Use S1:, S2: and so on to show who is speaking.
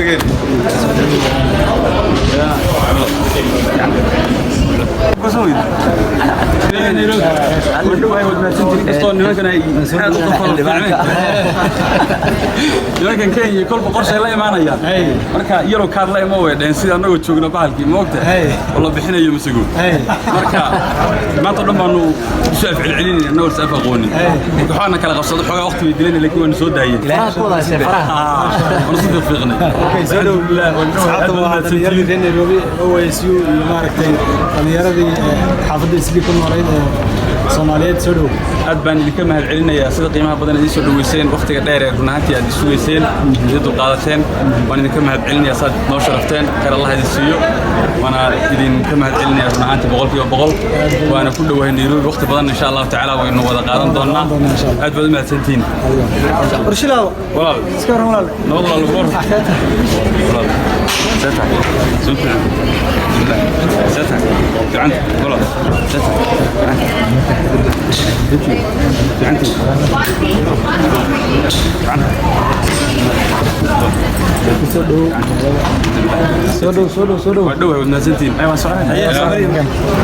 S1: دقيقة كسوي يعني لو ودوا هاي ودنا سنتي كستون لكن هاي لكن كان كل بقرش لا يمانيا marka yaro kaar la imo weedeen sida anagu joogno bahalkii moogta wala bixinayo masugo marka maanta dhan baanu soo celcelinayna anoo saf aqooni waxaana kala qabsado xogaa waqti way dileen laakiin waan soo daayay faraha wada faraha waan soo fiiqnay okay soo dhalinyarada Nairobi OSU iyo maaragtay dhalinyarada xaafadda isbii ku noolayd Soomaaliyeed soo dhow aad baan idinka mahad celinayaa sida qiimaha badan ee soo dhaweyseen waqtiga dheer ee runaantii aad isugeyseen iyo dulqaadateen waan idinka mahad celinayaa saad noo sharafteen kar Allah idin siiyo waana idinka mahad celinayaa runaantii 100% waana ku dhawahay Nairobi waqti badan insha Allah taala waynu wada qaadan doonaa aad baad mahadsantiin warshilaaw walaal iska waran walaal nabad walaal goor walaal ساتح ساتح ساتح عندك غلط ساتح عندك سودو ودوه ودنا سنتين ايوه صحيح